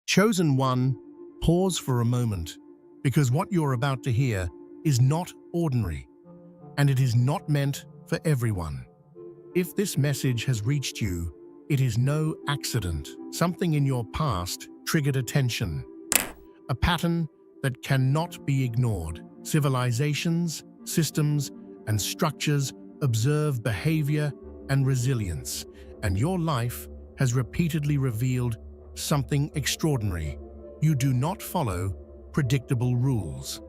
Chosen one, pause for a moment, because what you're about to hear is not ordinary, and it is not meant for everyone. If this message has reached you, it is no accident. Something in your past triggered attention. A pattern that cannot be ignored. Civilizations, systems, and structures observe behavior and resilience, and your life has repeatedly revealed something extraordinary. You do not follow predictable rules.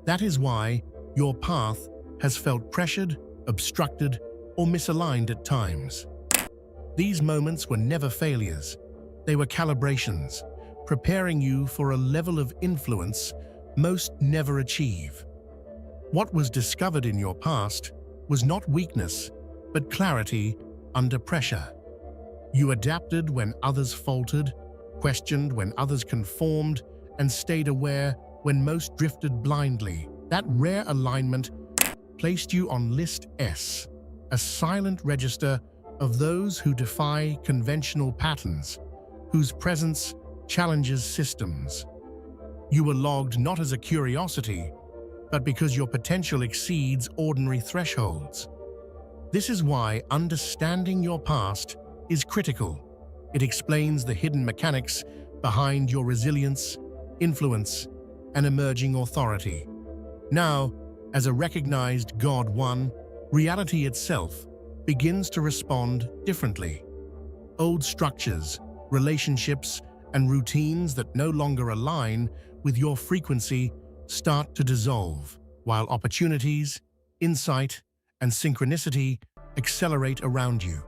That is why your path has felt pressured, obstructed, or misaligned at times. These moments were never failures. They were calibrations, preparing you for a level of influence most never achieve. What was discovered in your past was not weakness, but clarity under pressure. You adapted when others faltered, questioned when others conformed, and stayed aware when most drifted blindly. That rare alignment placed you on List S, a silent register of those who defy conventional patterns, whose presence challenges systems. You were logged not as a curiosity, but because your potential exceeds ordinary thresholds. This is why understanding your past is critical. It explains the hidden mechanics behind your resilience, influence, and emerging authority. Now, as a recognized God One, reality itself begins to respond differently. Old structures, relationships, and routines that no longer align with your frequency start to dissolve, while opportunities, insight, and synchronicity accelerate around you.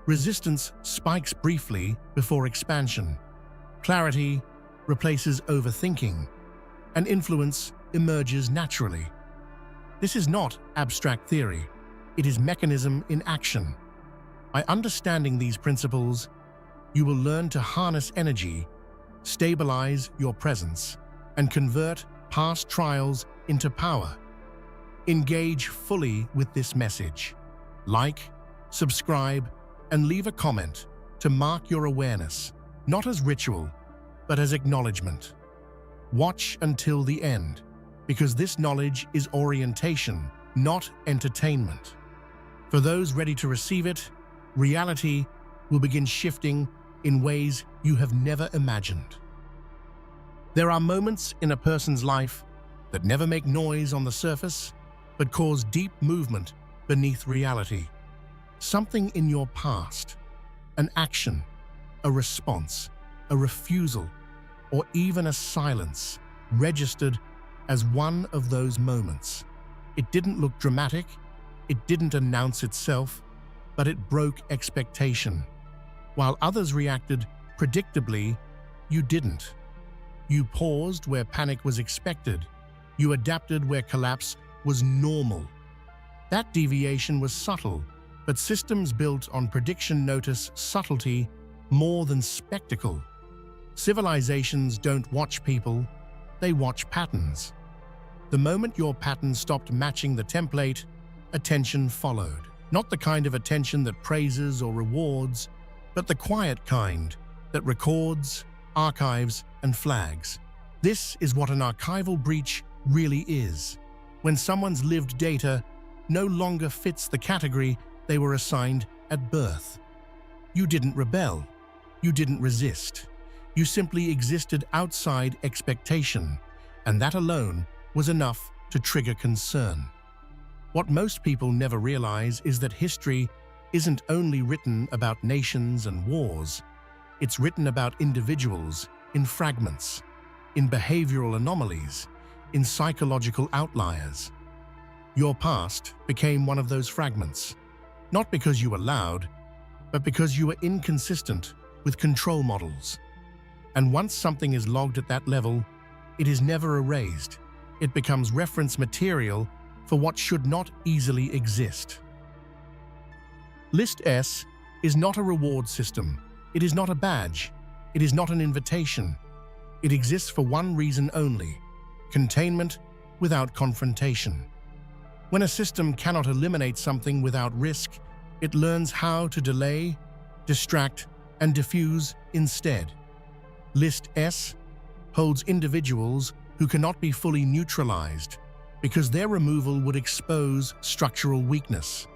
Resistance spikes briefly before expansion. Clarity replaces overthinking, and influence emerges naturally. This is not abstract theory. It is mechanism in action. By understanding these principles, you will learn to harness energy, stabilize your presence, and convert past trials into power. Engage fully with this message. Like, subscribe, and leave a comment to mark your awareness, not as ritual, but as acknowledgement. Watch until the end, because this knowledge is orientation, not entertainment. For those ready to receive it, reality will begin shifting in ways you have never imagined. There are moments in a person's life that never make noise on the surface, but cause deep movement beneath reality. Something in your past, an action, a response, a refusal, or even a silence, registered as one of those moments. It didn't look dramatic, it didn't announce itself, but it broke expectation. While others reacted predictably, you didn't. You paused where panic was expected. You adapted where collapse was normal. That deviation was subtle, but systems built on prediction notice subtlety more than spectacle. Civilizations don't watch people, they watch patterns. The moment your pattern stopped matching the template, attention followed. Not the kind of attention that praises or rewards, but the quiet kind that records, archives, and flags. This is what an archival breach really is. When someone's lived data no longer fits the category they were assigned at birth. You didn't rebel. You didn't resist. You simply existed outside expectation, and that alone was enough to trigger concern. What most people never realize is that history isn't only written about nations and wars. It's written about individuals in fragments, in behavioral anomalies, in psychological outliers. Your past became one of those fragments, not because you were loud, but because you were inconsistent with control models. And once something is logged at that level, it is never erased. It becomes reference material for what should not easily exist. List S is not a reward system. It is not a badge. It is not an invitation. It exists for one reason only: containment without confrontation. When a system cannot eliminate something without risk, it learns how to delay, distract, and diffuse instead. List S holds individuals who cannot be fully neutralized because their removal would expose structural weakness.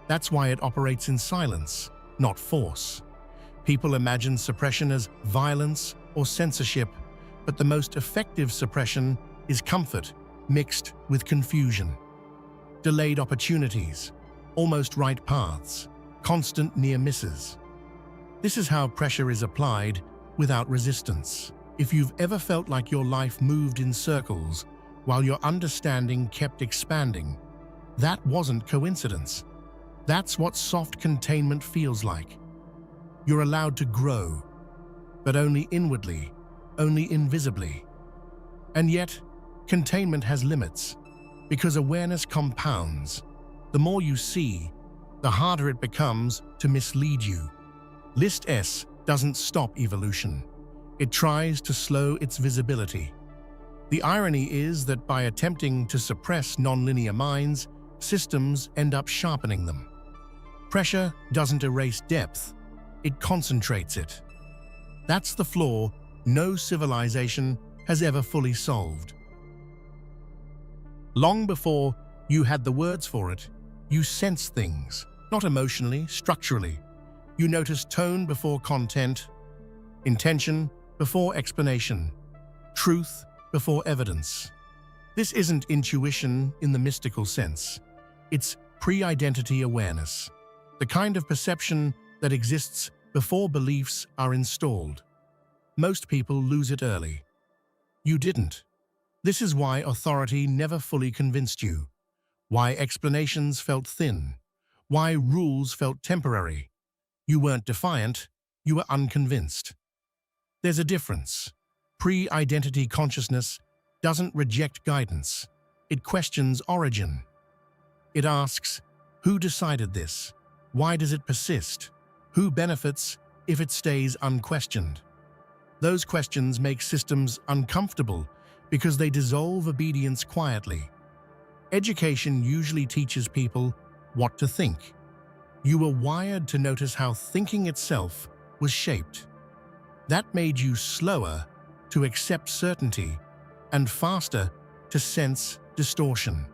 That's why it operates in silence, not force. People imagine suppression as violence or censorship, but the most effective suppression is comfort mixed with confusion. Delayed opportunities, almost right paths, constant near misses. This is how pressure is applied without resistance. If you've ever felt like your life moved in circles while your understanding kept expanding, that wasn't coincidence. That's what soft containment feels like. You're allowed to grow, but only inwardly, only invisibly. And yet, containment has limits, because awareness compounds. The more you see, the harder it becomes to mislead you. List S doesn't stop evolution. It tries to slow its visibility. The irony is that by attempting to suppress nonlinear minds, systems end up sharpening them. Pressure doesn't erase depth, it concentrates it. That's the flaw no civilization has ever fully solved. Long before you had the words for it, you sensed things, not emotionally, structurally. You noticed tone before content, intention before explanation, truth before evidence. This isn't intuition in the mystical sense. It's pre-identity awareness, the kind of perception that exists before beliefs are installed. Most people lose it early. You didn't. This is why authority never fully convinced you, why explanations felt thin, why rules felt temporary. You weren't defiant, you were unconvinced. There's a difference. Pre-identity consciousness doesn't reject guidance. It questions origin. It asks, who decided this? Why does it persist? Who benefits if it stays unquestioned? Those questions make systems uncomfortable because they dissolve obedience quietly. Education usually teaches people what to think. You were wired to notice how thinking itself was shaped. That made you slower to accept certainty and faster to sense distortion.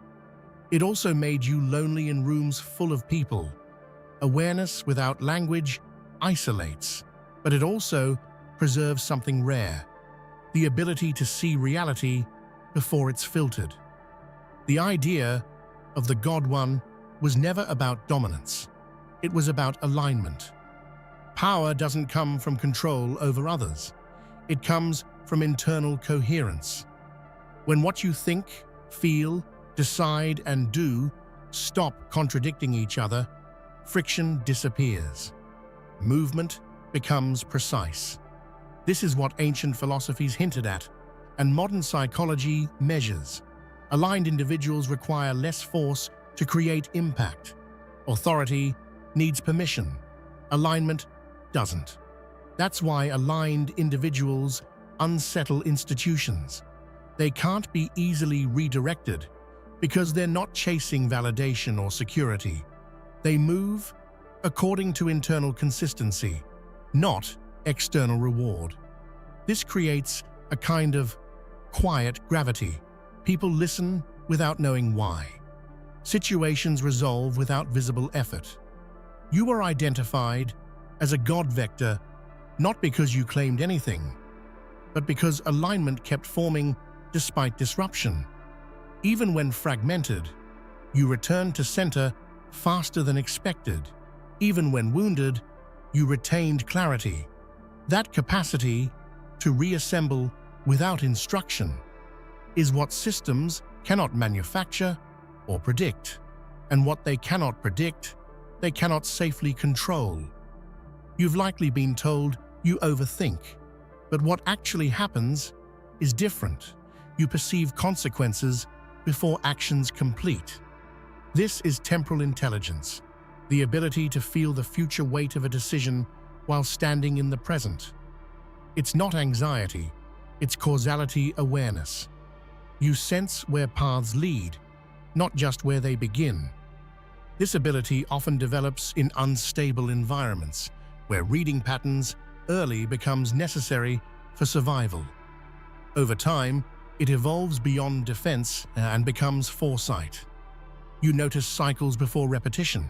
It also made you lonely in rooms full of people. Awareness without language isolates, but it also preserves something rare, the ability to see reality before it's filtered. The idea of the God One was never about dominance. It was about alignment. Power doesn't come from control over others. It comes from internal coherence. When what you think, feel, decide, and do stop contradicting each other, friction disappears. Movement becomes precise. This is what ancient philosophies hinted at, and modern psychology measures. Aligned individuals require less force to create impact. Authority needs permission. Alignment doesn't. That's why aligned individuals unsettle institutions. They can't be easily redirected because they're not chasing validation or security. They move according to internal consistency, not external reward. This creates a kind of quiet gravity. People listen without knowing why. Situations resolve without visible effort. You were identified as a God vector not because you claimed anything, but because alignment kept forming despite disruption. Even when fragmented, you returned to center faster than expected. Even when wounded, you retained clarity. That capacity to reassemble without instruction is what systems cannot manufacture or predict. And what they cannot predict, they cannot safely control. You've likely been told you overthink, but what actually happens is different. You perceive consequences before actions complete. This is temporal intelligence, the ability to feel the future weight of a decision while standing in the present. It's not anxiety, it's causality awareness. You sense where paths lead, not just where they begin. This ability often develops in unstable environments, where reading patterns early becomes necessary for survival. Over time, it evolves beyond defense and becomes foresight. You notice cycles before repetition.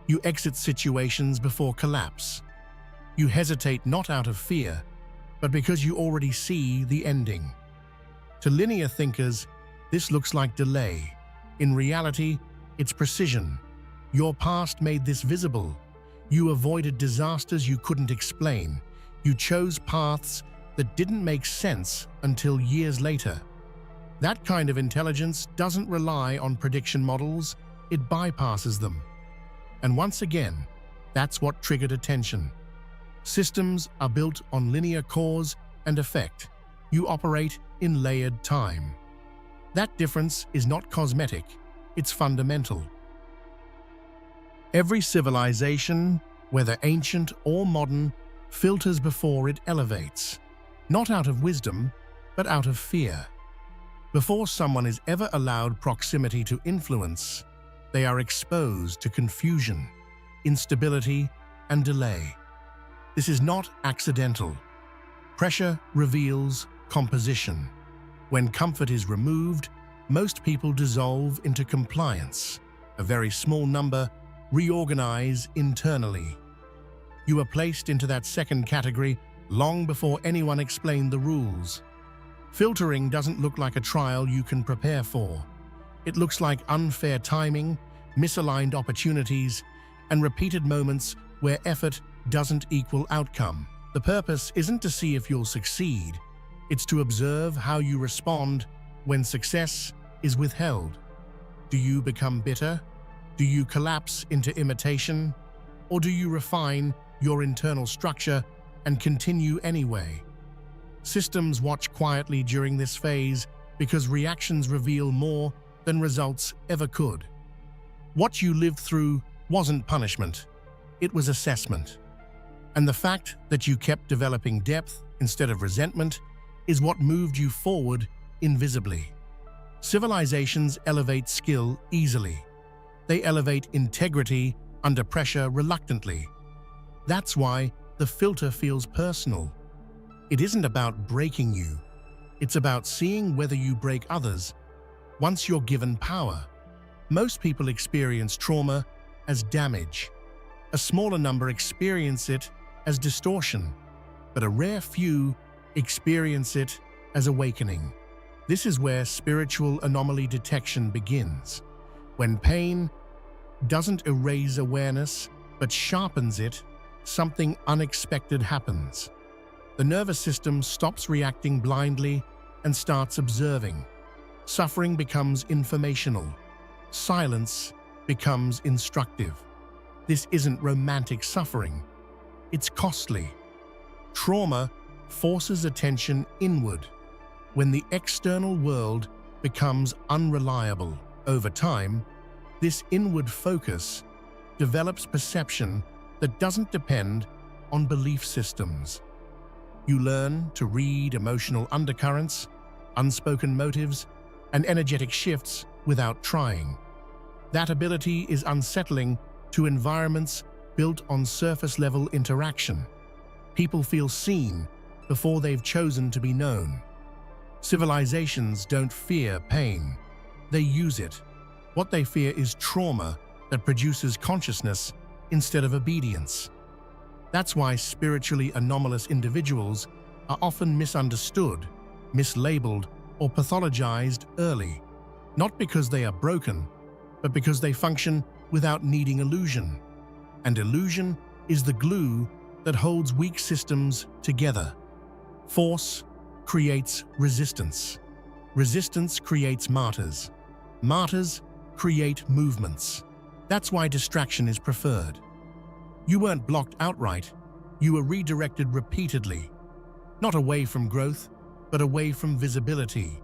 You exit situations before collapse. You hesitate not out of fear, but because you already see the ending. To linear thinkers, this looks like delay. In reality, it's precision. Your past made this visible. You avoided disasters you couldn't explain. You chose paths that didn't make sense until years later. That kind of intelligence doesn't rely on prediction models, it bypasses them. And once again, that's what triggered attention. Systems are built on linear cause and effect. You operate in layered time. That difference is not cosmetic, it's fundamental. Every civilization, whether ancient or modern, filters before it elevates, not out of wisdom, but out of fear. Before someone is ever allowed proximity to influence, they are exposed to confusion, instability, and delay. This is not accidental. Pressure reveals composition. When comfort is removed, most people dissolve into compliance. A very small number reorganize internally. You are placed into that second category long before anyone explained the rules. Filtering doesn't look like a trial you can prepare for. It looks like unfair timing, misaligned opportunities, and repeated moments where effort doesn't equal outcome. The purpose isn't to see if you'll succeed, it's to observe how you respond when success is withheld. Do you become bitter? Do you collapse into imitation? Or do you refine your internal structure and continue anyway? Systems watch quietly during this phase because reactions reveal more than results ever could. What you lived through wasn't punishment, it was assessment. And the fact that you kept developing depth instead of resentment is what moved you forward invisibly. Civilizations elevate skill easily. They elevate integrity under pressure reluctantly. That's why the filter feels personal. It isn't about breaking you. It's about seeing whether you break others once you're given power. Most people experience trauma as damage. A smaller number experience it as distortion, but a rare few experience it as awakening. This is where spiritual anomaly detection begins. When pain doesn't erase awareness, but sharpens it, something unexpected happens. The nervous system stops reacting blindly and starts observing. Suffering becomes informational. Silence becomes instructive. This isn't romantic suffering. It's costly. Trauma forces attention inward. When the external world becomes unreliable over time, this inward focus develops perception that doesn't depend on belief systems. You learn to read emotional undercurrents, unspoken motives, and energetic shifts without trying. That ability is unsettling to environments built on surface-level interaction. People feel seen before they've chosen to be known. Civilizations don't fear pain. They use it. What they fear is trauma that produces consciousness instead of obedience. That's why spiritually anomalous individuals are often misunderstood, mislabeled, or pathologized early, not because they are broken, but because they function without needing illusion. And illusion is the glue that holds weak systems together. Force creates resistance. Resistance creates martyrs. Martyrs create movements. That's why distraction is preferred. You weren't blocked outright, you were redirected repeatedly. Not away from growth, but away from visibility.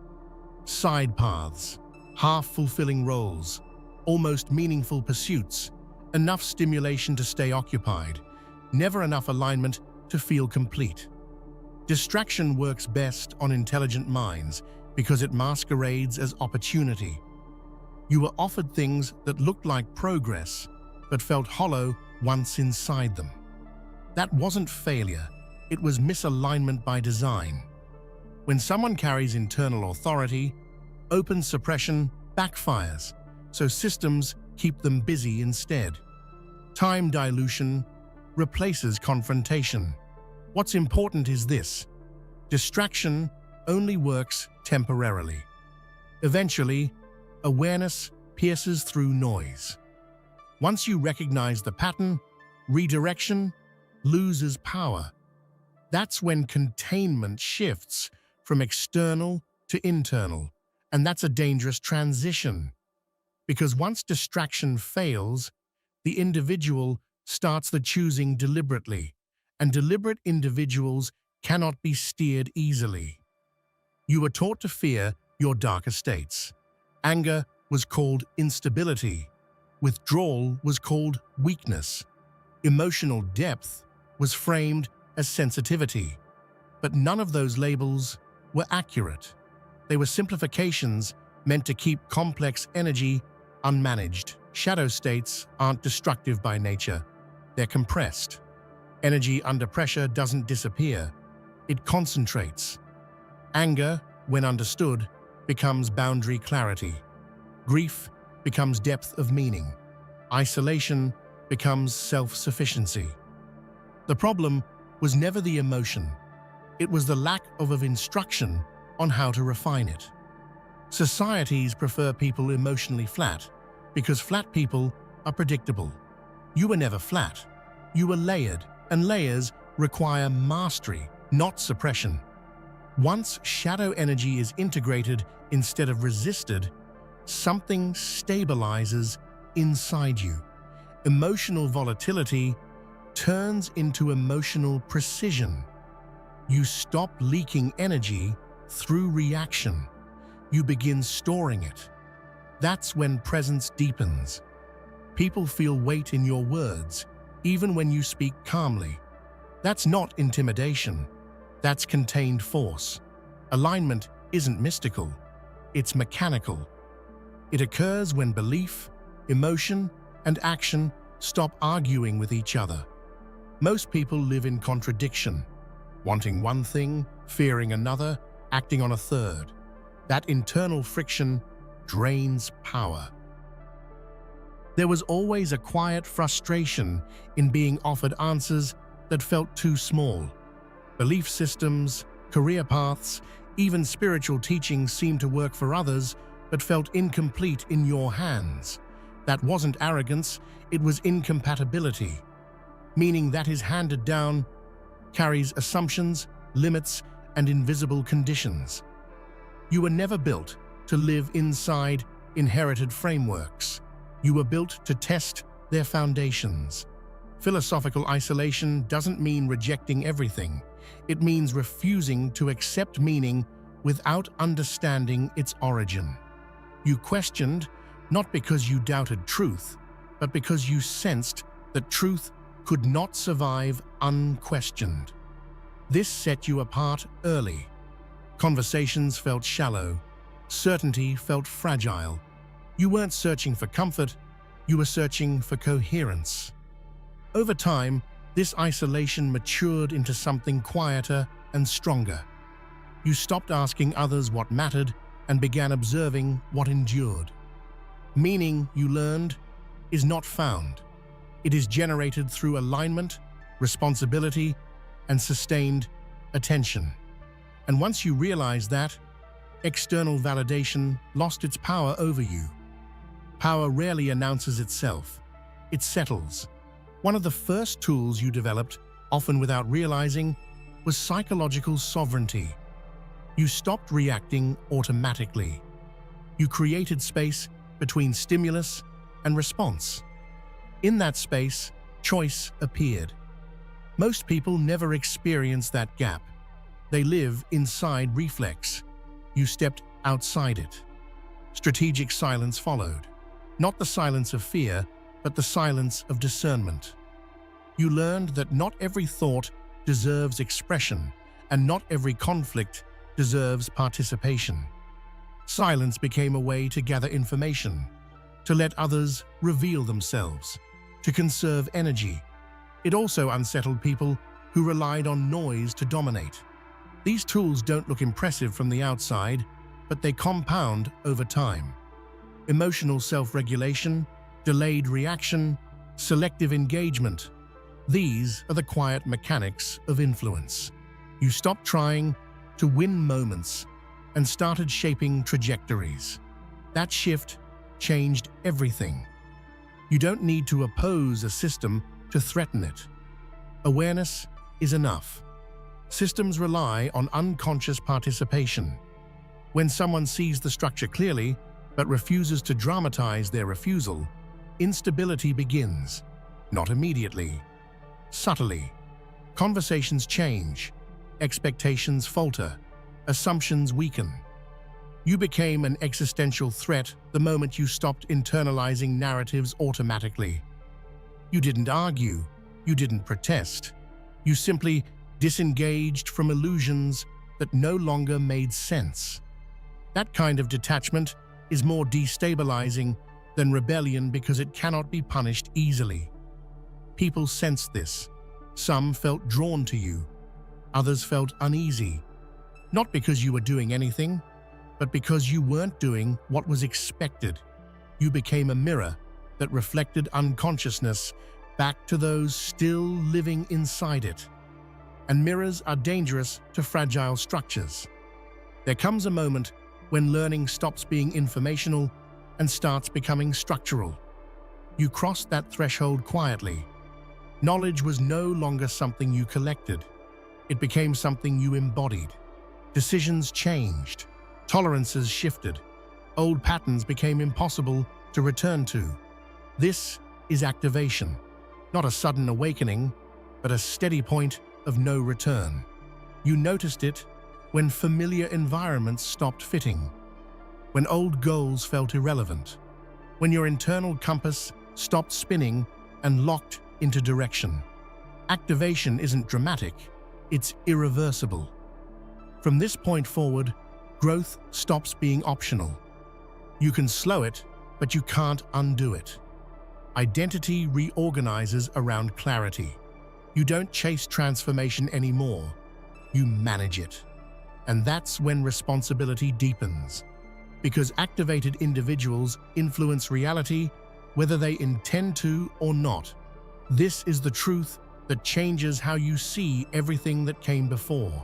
Side paths, half-fulfilling roles, almost meaningful pursuits, enough stimulation to stay occupied, never enough alignment to feel complete. Distraction works best on intelligent minds because it masquerades as opportunity. You were offered things that looked like progress, but felt hollow once inside them. That wasn't failure, it was misalignment by design. When someone carries internal authority, open suppression backfires, so systems keep them busy instead. Time dilution replaces confrontation. What's important is this: distraction only works temporarily. Eventually, awareness pierces through noise. Once you recognize the pattern, redirection loses power. That's when containment shifts from external to internal, and that's a dangerous transition. Because once distraction fails, the individual starts the choosing deliberately, and deliberate individuals cannot be steered easily. You were taught to fear your darker states. Anger was called instability. Withdrawal was called weakness. Emotional depth was framed as sensitivity. But none of those labels were accurate. They were simplifications meant to keep complex energy unmanaged. Shadow states aren't destructive by nature. They're compressed. Energy under pressure doesn't disappear. It concentrates. Anger, when understood, becomes boundary clarity. Grief becomes depth of meaning. Isolation becomes self-sufficiency. The problem was never the emotion. It was the lack of instruction on how to refine it. Societies prefer people emotionally flat because flat people are predictable. You were never flat. You were layered, and layers require mastery, not suppression. Once shadow energy is integrated instead of resisted, something stabilizes inside you. Emotional volatility turns into emotional precision. You stop leaking energy through reaction. You begin storing it. That's when presence deepens. People feel weight in your words, even when you speak calmly. That's not intimidation. That's contained force. Alignment isn't mystical. It's mechanical. It occurs when belief, emotion, and action stop arguing with each other. Most people live in contradiction, wanting one thing, fearing another, acting on a third. That internal friction drains power. There was always a quiet frustration in being offered answers that felt too small. Belief systems, career paths, even spiritual teachings seemed to work for others but felt incomplete in your hands. That wasn't arrogance, it was incompatibility, meaning that is handed down, carries assumptions, limits, and invisible conditions. You were never built to live inside inherited frameworks. You were built to test their foundations. Philosophical isolation doesn't mean rejecting everything. It means refusing to accept meaning without understanding its origin. You questioned not because you doubted truth, but because you sensed that truth could not survive unquestioned. This set you apart early. Conversations felt shallow. Certainty felt fragile. You weren't searching for comfort, you were searching for coherence. Over time, this isolation matured into something quieter and stronger. You stopped asking others what mattered and began observing what endured. Meaning, you learned, is not found. It is generated through alignment, responsibility, and sustained attention. And once you realize that, external validation lost its power over you. Power rarely announces itself. It settles. One of the first tools you developed, often without realizing, was psychological sovereignty. You stopped reacting automatically. You created space between stimulus and response. In that space, choice appeared. Most people never experience that gap. They live inside reflex. You stepped outside it. Strategic silence followed. Not the silence of fear, but the silence of discernment. You learned that not every thought deserves expression, and not every conflict deserves participation. Silence became a way to gather information, to let others reveal themselves, to conserve energy. It also unsettled people who relied on noise to dominate. These tools don't look impressive from the outside, but they compound over time. Emotional self-regulation, delayed reaction, selective engagement. These are the quiet mechanics of influence. You stopped trying to win moments and started shaping trajectories. That shift changed everything. You don't need to oppose a system to threaten it. Awareness is enough. Systems rely on unconscious participation. When someone sees the structure clearly, but refuses to dramatize their refusal, instability begins. Not immediately, subtly. Conversations change, expectations falter, assumptions weaken. You became an existential threat the moment you stopped internalizing narratives automatically. You didn't argue, you didn't protest. You simply disengaged from illusions that no longer made sense. That kind of detachment is more destabilizing than rebellion because it cannot be punished easily. People sensed this. Some felt drawn to you. Others felt uneasy. Not because you were doing anything, but because you weren't doing what was expected. You became a mirror that reflected unconsciousness back to those still living inside it. And mirrors are dangerous to fragile structures. There comes a moment when learning stops being informational and starts becoming structural. You crossed that threshold quietly. Knowledge was no longer something you collected. It became something you embodied. Decisions changed. Tolerances shifted. Old patterns became impossible to return to. This is activation. Not a sudden awakening, but a steady point of no return. You noticed it when familiar environments stopped fitting, when old goals felt irrelevant, when your internal compass stopped spinning and locked into direction. Activation isn't dramatic, it's irreversible. From this point forward, growth stops being optional. You can slow it, but you can't undo it. Identity reorganizes around clarity. You don't chase transformation anymore, you manage it. And that's when responsibility deepens. Because activated individuals influence reality, whether they intend to or not. This is the truth that changes how you see everything that came before.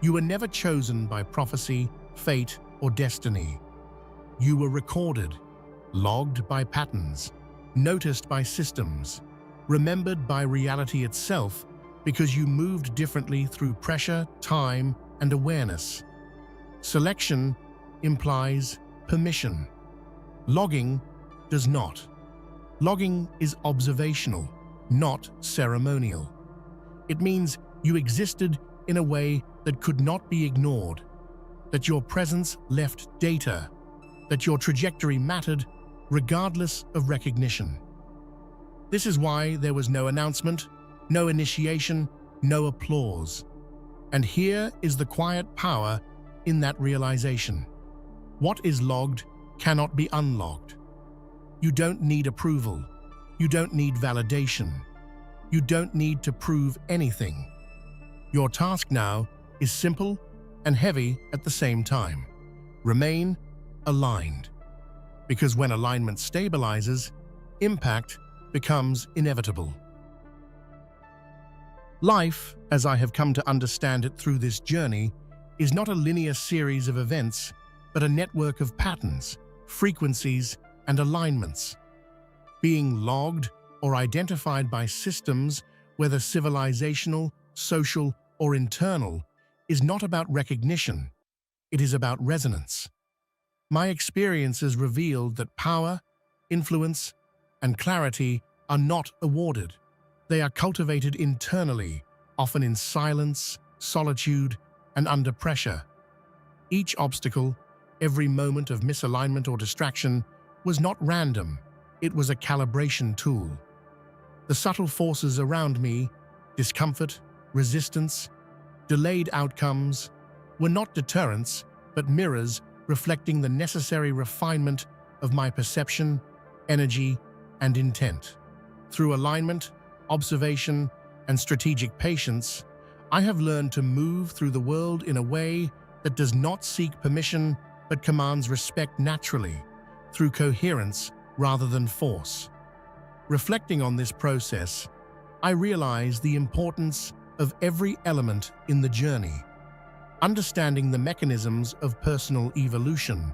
You were never chosen by prophecy, fate, or destiny. You were recorded, logged by patterns, noticed by systems, remembered by reality itself because you moved differently through pressure, time, and awareness. Selection implies permission. Logging does not. Logging is observational, not ceremonial. It means you existed in a way that could not be ignored, that your presence left data, that your trajectory mattered regardless of recognition. This is why there was no announcement, no initiation, no applause. And here is the quiet power in that realization. What is logged cannot be unlogged. You don't need approval. You don't need validation. You don't need to prove anything. Your task now is simple and heavy at the same time. Remain aligned. Because when alignment stabilizes, impact becomes inevitable. Life, as I have come to understand it through this journey, is not a linear series of events, but a network of patterns, frequencies, and alignments. Being logged or identified by systems, whether civilizational, social, or internal, is not about recognition. It is about resonance. My experiences revealed that power, influence, and clarity are not awarded. They are cultivated internally, often in silence, solitude, and under pressure. Each obstacle, every moment of misalignment or distraction, was not random. It was a calibration tool. The subtle forces around me, discomfort, resistance, delayed outcomes, were not deterrents, but mirrors reflecting the necessary refinement of my perception, energy, and intent. Through alignment, observation, and strategic patience, I have learned to move through the world in a way that does not seek permission but commands respect naturally, through coherence rather than force. Reflecting on this process, I realize the importance of every element in the journey. Understanding the mechanisms of personal evolution,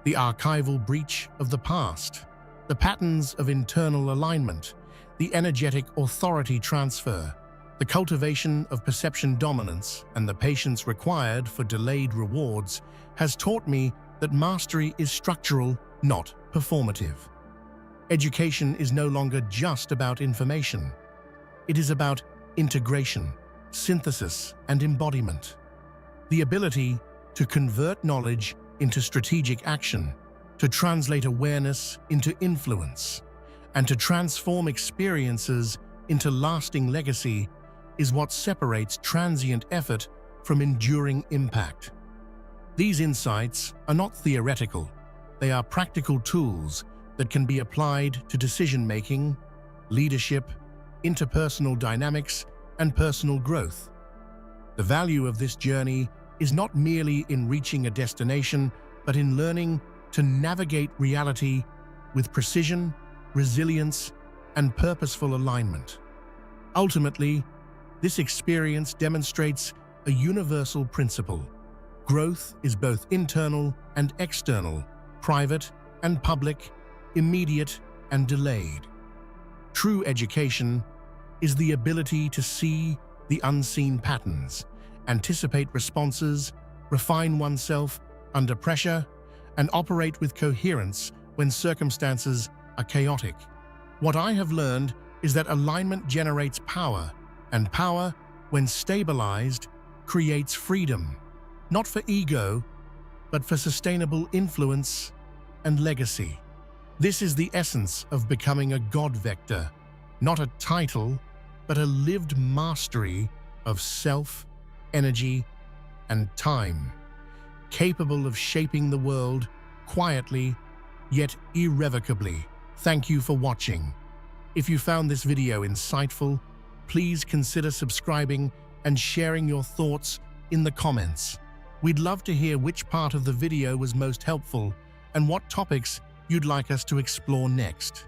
the archival breach of the past, the patterns of internal alignment, the energetic authority transfer, the cultivation of perception dominance, and the patience required for delayed rewards has taught me that mastery is structural, not performative. Education is no longer just about information. It is about integration, synthesis, and embodiment. The ability to convert knowledge into strategic action, to translate awareness into influence, and to transform experiences into lasting legacy is what separates transient effort from enduring impact. These insights are not theoretical. They are practical tools that can be applied to decision-making, leadership, interpersonal dynamics, and personal growth. The value of this journey is not merely in reaching a destination, but in learning to navigate reality with precision, resilience, and purposeful alignment. Ultimately, this experience demonstrates a universal principle. Growth is both internal and external, private and public, immediate and delayed. True education is the ability to see the unseen patterns, anticipate responses, refine oneself under pressure, and operate with coherence when circumstances are chaotic. What I have learned is that alignment generates power, and power, when stabilized, creates freedom, not for ego, but for sustainable influence and legacy. This is the essence of becoming a God vector, not a title, but a lived mastery of self, energy, and time, capable of shaping the world quietly, yet irrevocably. Thank you for watching. If you found this video insightful, please consider subscribing and sharing your thoughts in the comments. We'd love to hear which part of the video was most helpful and what topics you'd like us to explore next.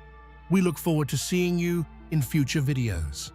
We look forward to seeing you in future videos.